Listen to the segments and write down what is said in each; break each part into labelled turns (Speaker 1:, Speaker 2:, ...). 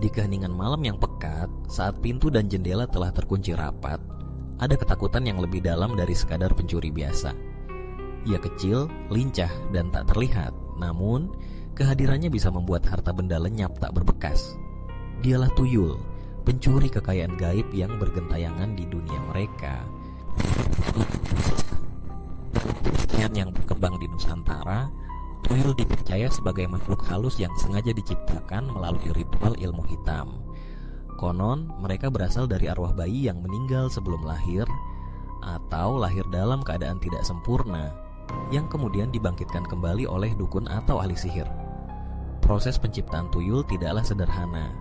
Speaker 1: Di keheningan malam yang pekat, saat pintu dan jendela telah terkunci rapat, ada ketakutan yang lebih dalam dari sekadar pencuri biasa. Ia kecil, lincah, dan tak terlihat, namun kehadirannya bisa membuat harta benda lenyap tak berbekas. Dialah tuyul, pencuri kekayaan gaib yang bergentayangan di dunia mereka. Yang berkembang di Nusantara, tuyul dipercaya sebagai makhluk halus yang sengaja diciptakan melalui ritual ilmu hitam. Konon, mereka berasal dari arwah bayi yang meninggal sebelum lahir atau lahir dalam keadaan tidak sempurna, yang kemudian dibangkitkan kembali oleh dukun atau ahli sihir. Proses penciptaan tuyul tidaklah sederhana.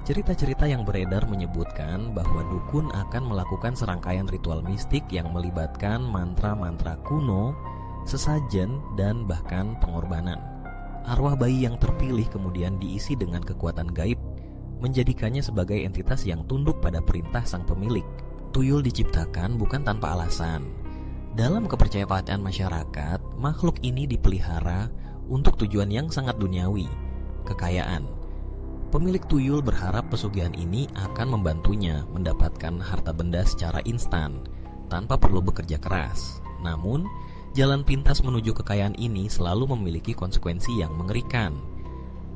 Speaker 1: Cerita-cerita yang beredar menyebutkan bahwa dukun akan melakukan serangkaian ritual mistik yang melibatkan mantra-mantra kuno, sesajen, dan bahkan pengorbanan. Arwah bayi yang terpilih kemudian diisi dengan kekuatan gaib, menjadikannya sebagai entitas yang tunduk pada perintah sang pemilik. Tuyul diciptakan bukan tanpa alasan. Dalam kepercayaan masyarakat, makhluk ini dipelihara untuk tujuan yang sangat duniawi, kekayaan. Pemilik tuyul berharap pesugihan ini akan membantunya mendapatkan harta benda secara instan, tanpa perlu bekerja keras. Namun, jalan pintas menuju kekayaan ini selalu memiliki konsekuensi yang mengerikan.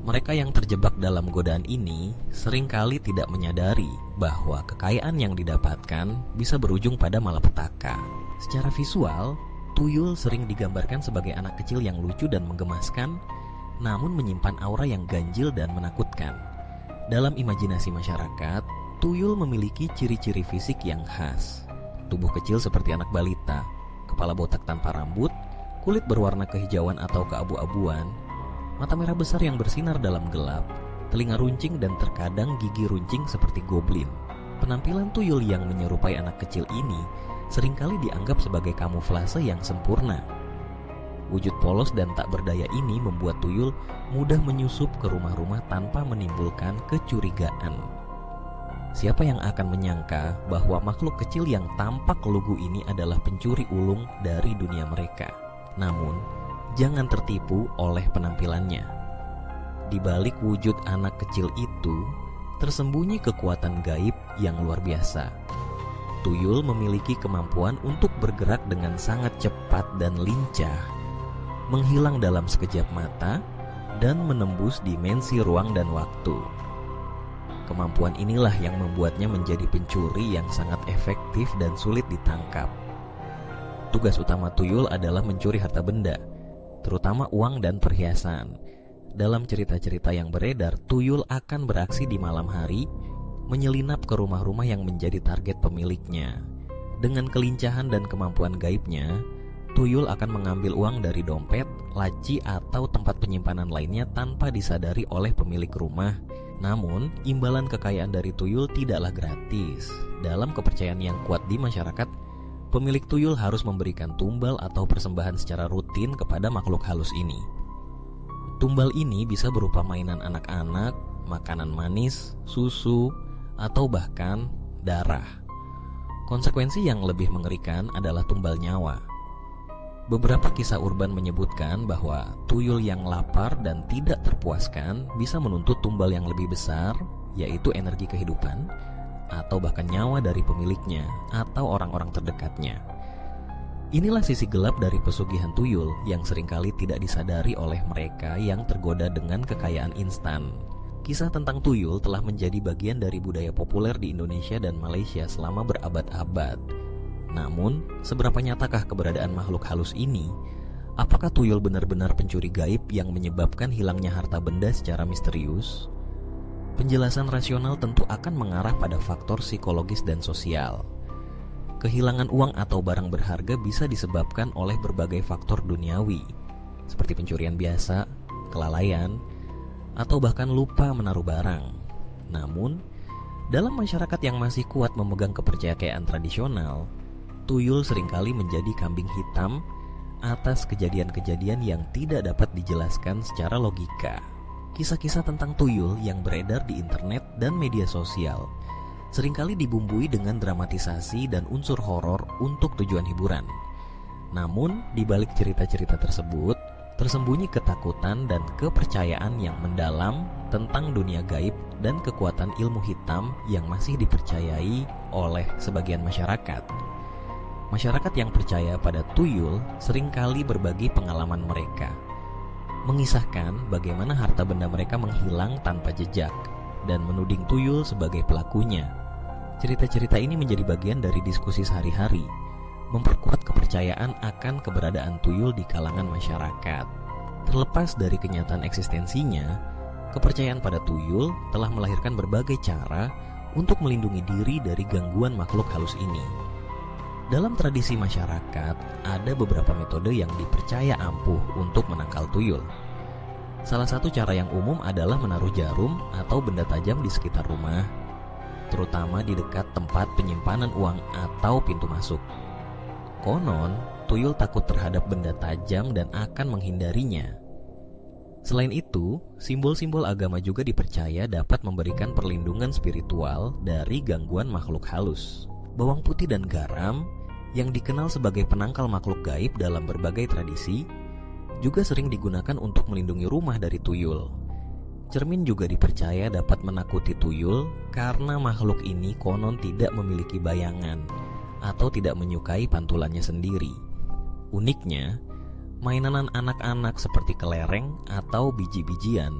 Speaker 1: Mereka yang terjebak dalam godaan ini seringkali tidak menyadari bahwa kekayaan yang didapatkan bisa berujung pada malapetaka. Secara visual, tuyul sering digambarkan sebagai anak kecil yang lucu dan menggemaskan, namun menyimpan aura yang ganjil dan menakutkan. Dalam imajinasi masyarakat, tuyul memiliki ciri-ciri fisik yang khas. Tubuh kecil seperti anak balita, kepala botak tanpa rambut, kulit berwarna kehijauan atau keabu-abuan, mata merah besar yang bersinar dalam gelap, telinga runcing dan terkadang gigi runcing seperti goblin. Penampilan tuyul yang menyerupai anak kecil ini seringkali dianggap sebagai kamuflase yang sempurna. Wujud polos dan tak berdaya ini membuat tuyul mudah menyusup ke rumah-rumah tanpa menimbulkan kecurigaan. Siapa yang akan menyangka bahwa makhluk kecil yang tampak lugu ini adalah pencuri ulung dari dunia mereka? Namun, jangan tertipu oleh penampilannya. Di balik wujud anak kecil itu, tersembunyi kekuatan gaib yang luar biasa. Tuyul memiliki kemampuan untuk bergerak dengan sangat cepat dan lincah, menghilang dalam sekejap mata, dan menembus dimensi ruang dan waktu. Kemampuan inilah yang membuatnya menjadi pencuri yang sangat efektif dan sulit ditangkap. Tugas utama tuyul adalah mencuri harta benda, terutama uang dan perhiasan. Dalam cerita-cerita yang beredar, tuyul akan beraksi di malam hari, menyelinap ke rumah-rumah yang menjadi target pemiliknya. Dengan kelincahan dan kemampuan gaibnya, tuyul akan mengambil uang dari dompet, laci, atau tempat penyimpanan lainnya tanpa disadari oleh pemilik rumah. Namun, imbalan kekayaan dari tuyul tidaklah gratis. Dalam kepercayaan yang kuat di masyarakat, pemilik tuyul harus memberikan tumbal atau persembahan secara rutin kepada makhluk halus ini. Tumbal ini bisa berupa mainan anak-anak, makanan manis, susu, atau bahkan darah. Konsekuensi yang lebih mengerikan adalah tumbal nyawa. Beberapa kisah urban menyebutkan bahwa tuyul yang lapar dan tidak terpuaskan bisa menuntut tumbal yang lebih besar, yaitu energi kehidupan, atau bahkan nyawa dari pemiliknya atau orang-orang terdekatnya. Inilah sisi gelap dari pesugihan tuyul yang seringkali tidak disadari oleh mereka yang tergoda dengan kekayaan instan. Kisah tentang tuyul telah menjadi bagian dari budaya populer di Indonesia dan Malaysia selama berabad-abad. Namun, seberapa nyatakah keberadaan makhluk halus ini? Apakah tuyul benar-benar pencuri gaib yang menyebabkan hilangnya harta benda secara misterius? Penjelasan rasional tentu akan mengarah pada faktor psikologis dan sosial. Kehilangan uang atau barang berharga bisa disebabkan oleh berbagai faktor duniawi, seperti pencurian biasa, kelalaian, atau bahkan lupa menaruh barang. Namun, dalam masyarakat yang masih kuat memegang kepercayaan tradisional, tuyul seringkali menjadi kambing hitam atas kejadian-kejadian yang tidak dapat dijelaskan secara logika. Kisah-kisah tentang tuyul yang beredar di internet dan media sosial seringkali dibumbui dengan dramatisasi dan unsur horor untuk tujuan hiburan. Namun, di balik cerita-cerita tersebut, Tersembunyi ketakutan dan kepercayaan yang mendalam tentang dunia gaib dan kekuatan ilmu hitam yang masih dipercayai oleh sebagian masyarakat. Masyarakat yang percaya pada tuyul seringkali berbagi pengalaman mereka, mengisahkan bagaimana harta benda mereka menghilang tanpa jejak dan menuding tuyul sebagai pelakunya. Cerita-cerita ini menjadi bagian dari diskusi sehari-hari, memperkuat kepercayaan akan keberadaan tuyul di kalangan masyarakat. Terlepas dari kenyataan eksistensinya, kepercayaan pada tuyul telah melahirkan berbagai cara untuk melindungi diri dari gangguan makhluk halus ini. Dalam tradisi masyarakat, ada beberapa metode yang dipercaya ampuh untuk menangkal tuyul. Salah satu cara yang umum adalah menaruh jarum atau benda tajam di sekitar rumah, terutama di dekat tempat penyimpanan uang atau pintu masuk. Konon, tuyul takut terhadap benda tajam dan akan menghindarinya. Selain itu, simbol-simbol agama juga dipercaya dapat memberikan perlindungan spiritual dari gangguan makhluk halus. Bawang putih dan garam, yang dikenal sebagai penangkal makhluk gaib dalam berbagai tradisi, juga sering digunakan untuk melindungi rumah dari tuyul. Cermin juga dipercaya dapat menakuti tuyul karena makhluk ini konon tidak memiliki bayangan atau tidak menyukai pantulannya sendiri. Uniknya, mainan anak-anak seperti kelereng atau biji-bijian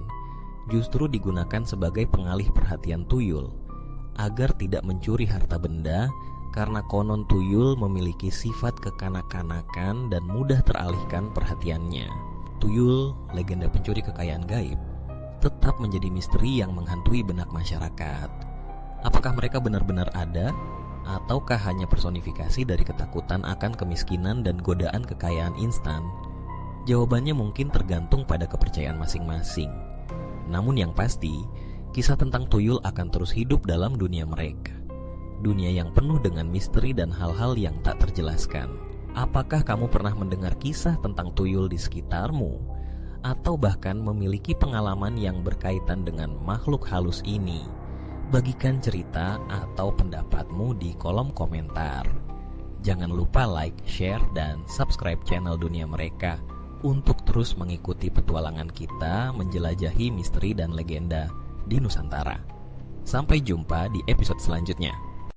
Speaker 1: justru digunakan sebagai pengalih perhatian tuyul agar tidak mencuri harta benda, karena konon tuyul memiliki sifat kekanak-kanakan dan mudah teralihkan perhatiannya. Tuyul, legenda pencuri kekayaan gaib, tetap menjadi misteri yang menghantui benak masyarakat. Apakah mereka benar-benar ada, ataukah hanya personifikasi dari ketakutan akan kemiskinan dan godaan kekayaan instan? Jawabannya mungkin tergantung pada kepercayaan masing-masing. Namun yang pasti, kisah tentang tuyul akan terus hidup dalam dunia mereka. Dunia yang penuh dengan misteri dan hal-hal yang tak terjelaskan. Apakah kamu pernah mendengar kisah tentang tuyul di sekitarmu? Atau bahkan memiliki pengalaman yang berkaitan dengan makhluk halus ini? Bagikan cerita atau pendapatmu di kolom komentar. Jangan lupa like, share, dan subscribe channel Dunia Mereka untuk terus mengikuti petualangan kita menjelajahi misteri dan legenda di Nusantara. Sampai jumpa di episode selanjutnya.